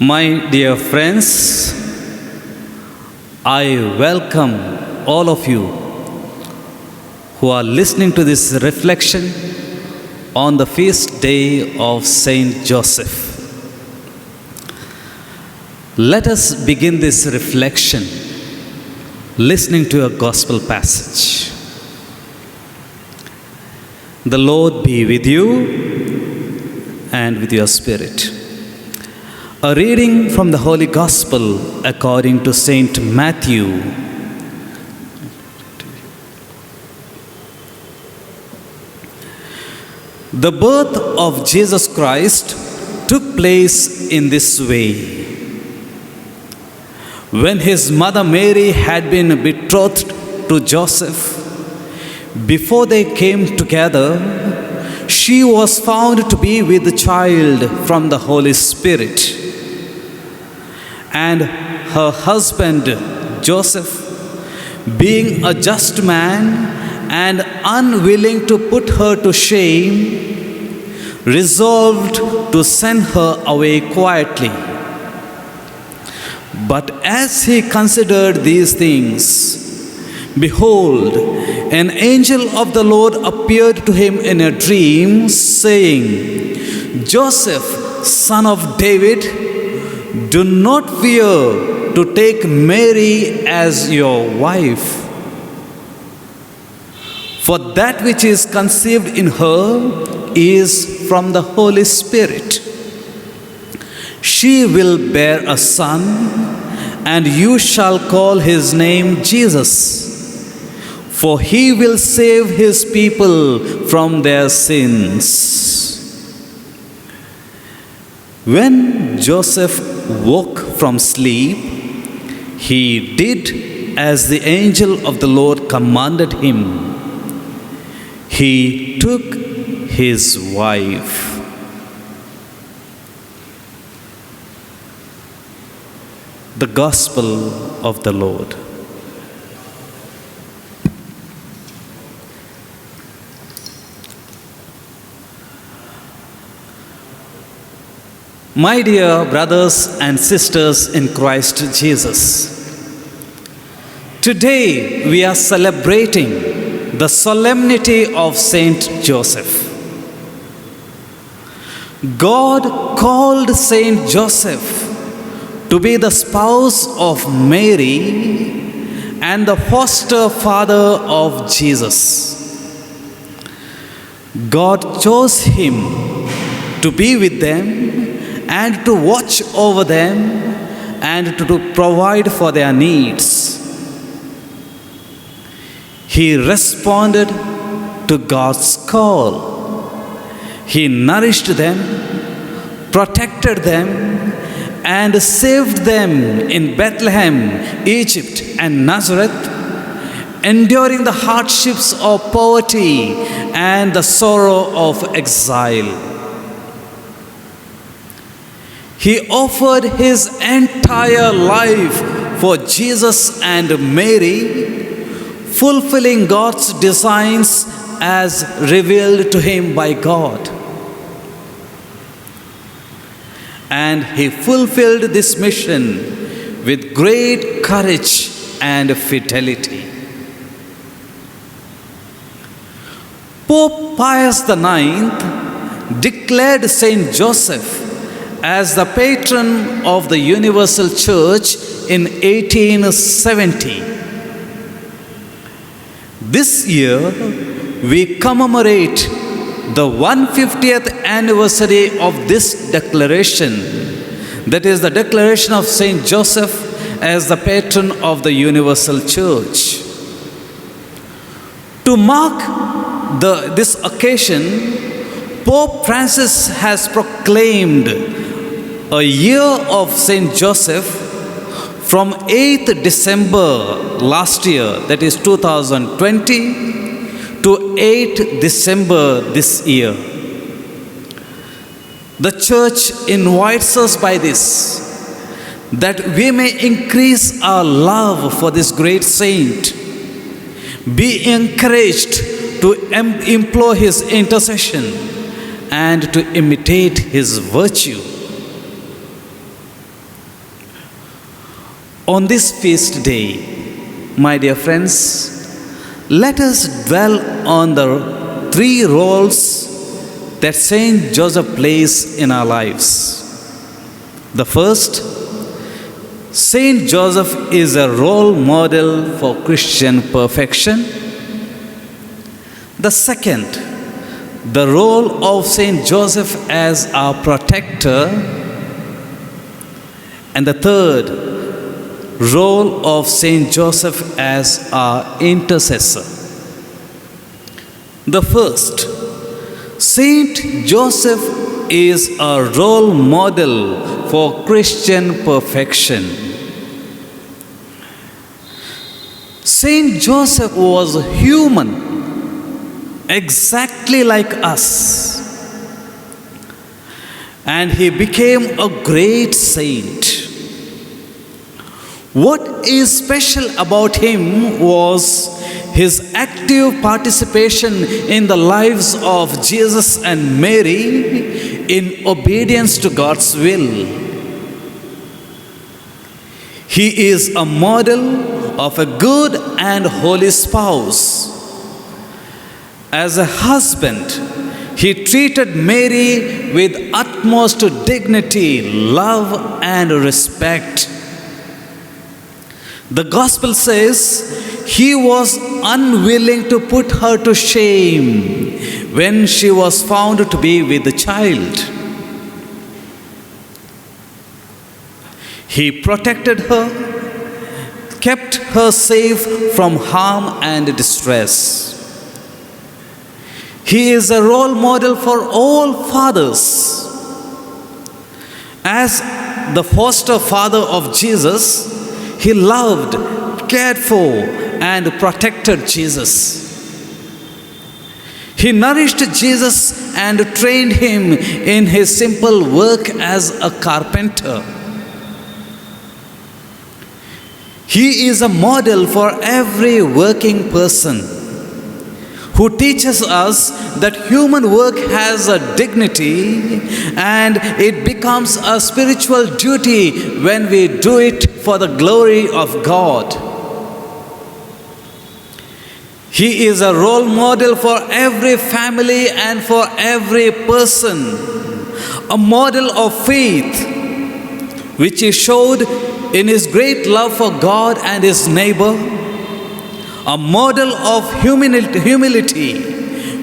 My dear friends, I welcome all of you who are listening to this reflection on the feast day of Saint Joseph. Let us begin this reflection listening to a gospel passage. The Lord be with you and with your spirit. A reading from the Holy Gospel according to Saint Matthew. The birth of Jesus Christ took place in this way. When his mother Mary had been betrothed to Joseph, before they came together, she was found to be with child from the Holy Spirit. And her husband Joseph, being a just man and unwilling to put her to shame, resolved to send her away quietly. But as he considered these things, behold, an angel of the Lord appeared to him in a dream, saying, Joseph, son of David, do not fear to take Mary as your wife. For that which is conceived in her is from the Holy Spirit. She will bear a son, and you shall call his name Jesus, for he will save his people from their sins. When Joseph woke from sleep, he did as the angel of the Lord commanded him. He took his wife. The Gospel of the Lord. My dear brothers and sisters in Christ Jesus, today we are celebrating the solemnity of Saint Joseph. God called Saint Joseph to be the spouse of Mary and the foster father of Jesus. God chose him to be with them and to watch over them and to provide for their needs. He responded to God's call. He nourished them, protected them, and saved them in Bethlehem, Egypt, and Nazareth, enduring the hardships of poverty and the sorrow of exile. He offered his entire life for Jesus and Mary, fulfilling God's designs as revealed to him by God. And he fulfilled this mission with great courage and fidelity. Pope Pius IX declared Saint Joseph as the patron of the Universal Church in 1870. This year, we commemorate the 150th anniversary of this declaration, that is the declaration of Saint Joseph as the patron of the Universal Church. To mark this occasion, Pope Francis has proclaimed a year of Saint Joseph from 8th December last year, that is 2020, to 8th December this year. The Church invites us by this, that we may increase our love for this great saint, be encouraged to implore his intercession, and to imitate his virtue. On this feast day, my dear friends, let us dwell on the three roles that Saint Joseph plays in our lives. The first, Saint Joseph is a role model for Christian perfection. The second, the role of Saint Joseph as our protector. And the third, role of Saint Joseph as our intercessor. The first, Saint Joseph is a role model for Christian perfection. Saint Joseph was human, exactly like us, and he became a great saint. What is special about him was his active participation in the lives of Jesus and Mary in obedience to God's will. He is a model of a good and holy spouse. As a husband, he treated Mary with utmost dignity, love, and respect. The gospel says he was unwilling to put her to shame when she was found to be with the child. He protected her, kept her safe from harm and distress. He is a role model for all fathers. As the foster father of Jesus, he loved, cared for, and protected Jesus. He nourished Jesus and trained him in his simple work as a carpenter. He is a model for every working person who teaches us that human work has a dignity and it becomes a spiritual duty when we do it for the glory of God. He is a role model for every family and for every person, a model of faith which he showed in his great love for God and his neighbor, a model of humility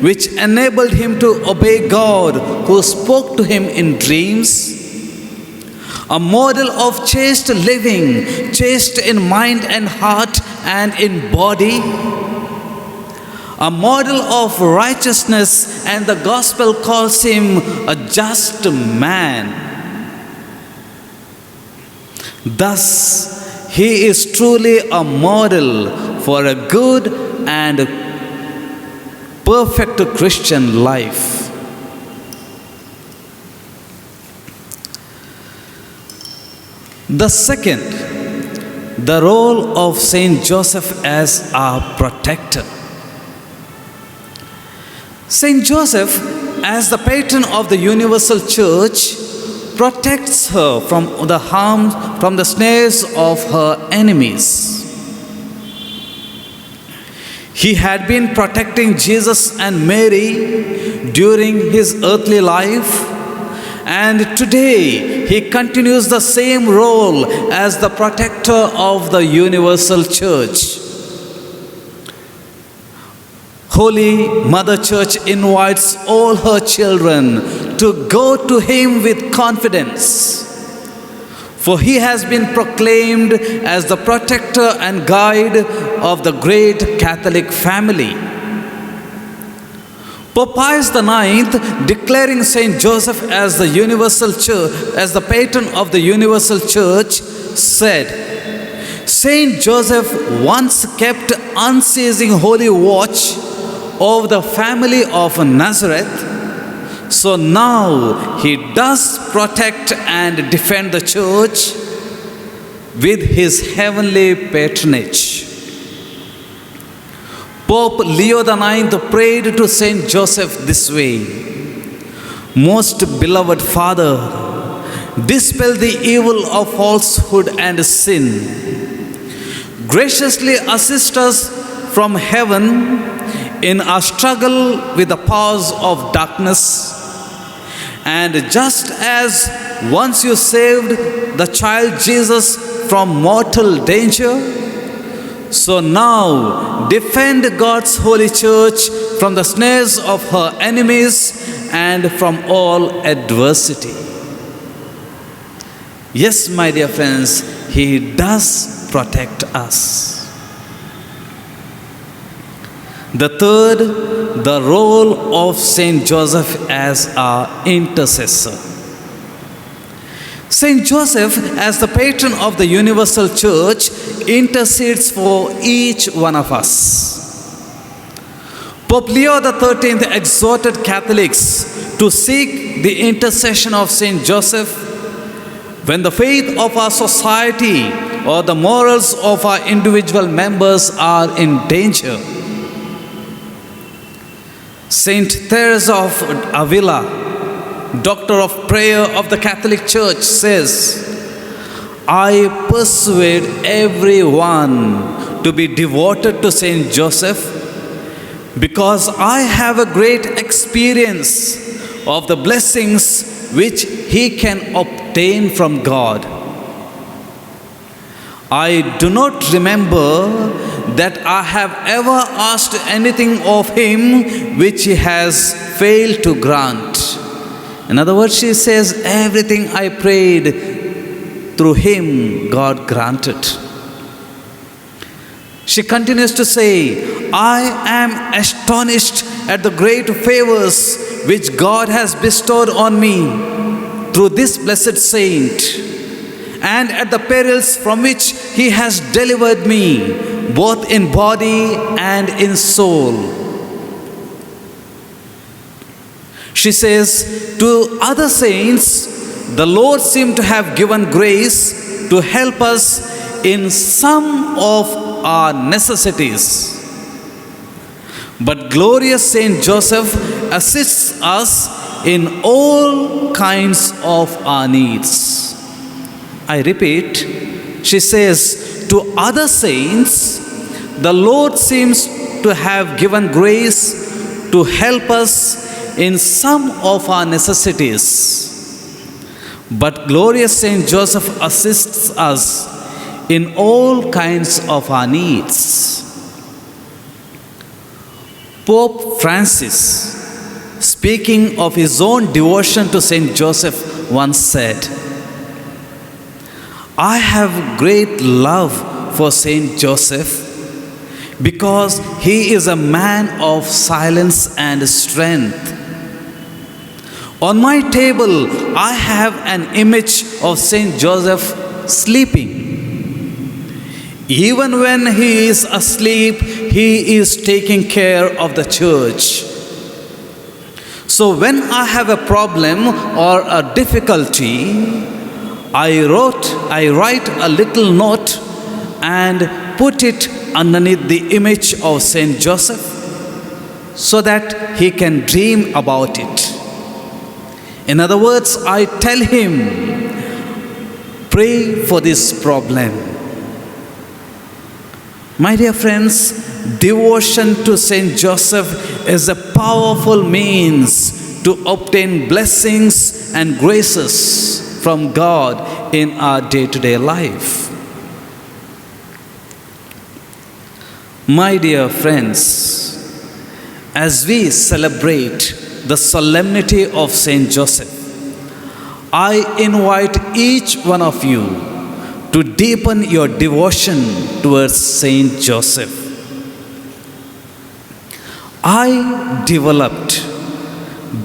which enabled him to obey God who spoke to him in dreams, a model of chaste living, chaste in mind and heart and in body, a model of righteousness, and the gospel calls him a just man. Thus, he is truly a model for a good and perfect Christian life. The second, the role of Saint Joseph as our protector. Saint Joseph, as the patron of the universal church, protects her from the harm, from the snares of her enemies. He had been protecting Jesus and Mary during his earthly life, and today he continues the same role as the protector of the universal church. Holy Mother Church invites all her children to go to him with confidence, for he has been proclaimed as the protector and guide of the great Catholic family. Pope Pius IX, declaring Saint Joseph as the universal church, as the patron of the universal church, said, Saint Joseph once kept unceasing holy watch over the family of Nazareth, so now he does protect and defend the church with his heavenly patronage. Pope Leo IX prayed to Saint Joseph this way: Most beloved Father, dispel the evil of falsehood and sin. Graciously assist us from heaven in our struggle with the powers of darkness. And just as once you saved the child Jesus from mortal danger, so now defend God's holy church from the snares of her enemies and from all adversity. Yes, my dear friends, He does protect us. The third, the role of Saint Joseph as our intercessor. Saint Joseph, as the patron of the universal church, intercedes for each one of us. Pope Leo XIII exhorted Catholics to seek the intercession of Saint Joseph when the faith of our society or the morals of our individual members are in danger. Saint Teresa of Avila, Doctor of Prayer of the Catholic Church, says, I persuade everyone to be devoted to Saint Joseph because I have a great experience of the blessings which he can obtain from God. I do not remember that I have ever asked anything of him which he has failed to grant. In other words, she says, everything I prayed through him, God granted. She continues to say, I am astonished at the great favors which God has bestowed on me through this blessed saint, and at the perils from which he has delivered me, both in body and in soul. She says, to other saints, the Lord seemed to have given grace to help us in some of our necessities. But glorious Saint Joseph assists us in all kinds of our needs. I repeat, she says, to other saints, the Lord seems to have given grace to help us in some of our necessities. But glorious Saint Joseph assists us in all kinds of our needs. Pope Francis, speaking of his own devotion to Saint Joseph, once said, I have great love for Saint Joseph because he is a man of silence and strength. On my table, I have an image of Saint Joseph sleeping. Even when he is asleep, he is taking care of the church. So when I have a problem or a difficulty, I write a little note and put it underneath the image of Saint Joseph so that he can dream about it. In other words, I tell him, pray for this problem. My dear friends, devotion to Saint Joseph is a powerful means to obtain blessings and graces from God in our day-to-day life. My dear friends, as we celebrate the solemnity of Saint Joseph, I invite each one of you to deepen your devotion towards Saint Joseph. I developed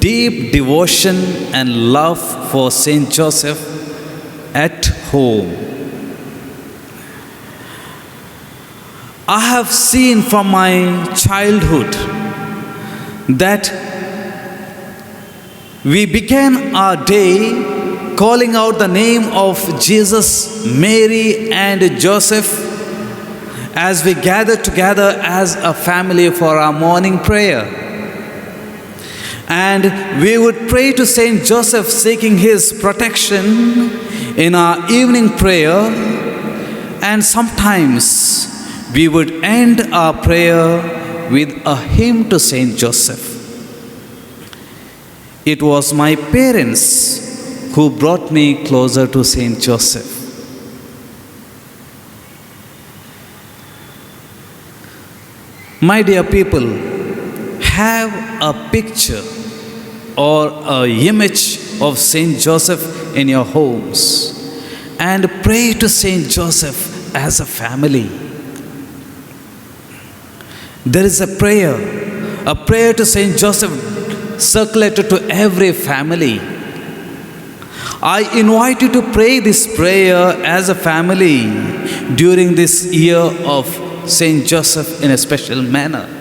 deep devotion and love for Saint Joseph at home. I have seen from my childhood that we began our day calling out the name of Jesus, Mary, and Joseph as we gather together as a family for our morning prayer. And we would pray to Saint Joseph seeking his protection in our evening prayer. And sometimes we would end our prayer with a hymn to Saint Joseph. It was my parents who brought me closer to Saint Joseph. My dear people, have a picture or an image of Saint Joseph in your homes and pray to Saint Joseph as a family. There is a prayer to Saint Joseph circulated to every family. I invite you to pray this prayer as a family during this year of Saint Joseph in a special manner.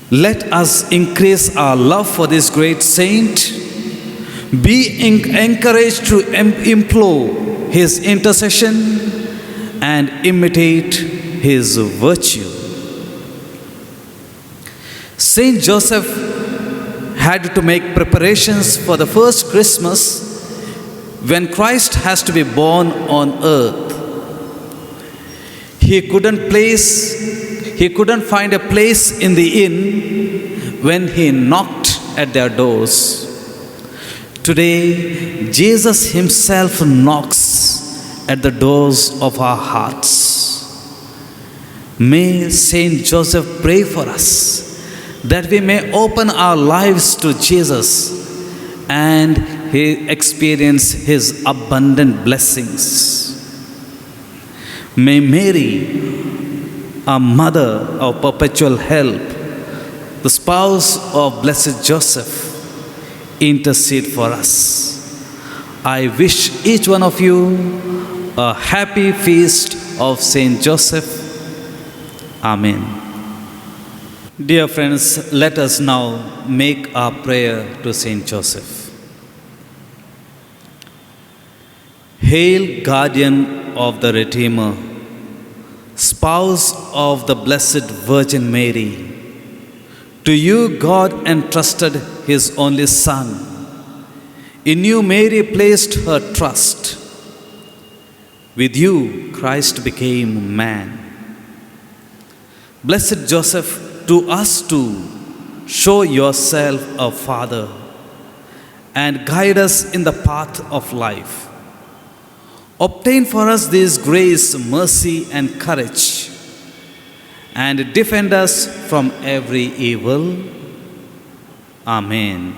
Let us increase our love for this great saint. Be encouraged to implore his intercession and imitate his virtue. Saint Joseph had to make preparations for the first Christmas when Christ has to be born on earth. He couldn't find a place in the inn when he knocked at their doors. Today, Jesus himself knocks at the doors of our hearts. May Saint Joseph pray for us that we may open our lives to Jesus and experience his abundant blessings. May Mary, our mother of perpetual help, the spouse of blessed Joseph, intercede for us. I wish each one of you a happy feast of Saint Joseph. Amen. Dear friends, let us now make our prayer to Saint Joseph. Hail, guardian of the Redeemer, spouse of the Blessed Virgin Mary. To you God entrusted his only Son. In you Mary placed her trust. With you Christ became man. Blessed Joseph, to us too, show yourself a father and guide us in the path of life. Obtain for us this grace, mercy, and courage, and defend us from every evil. Amen.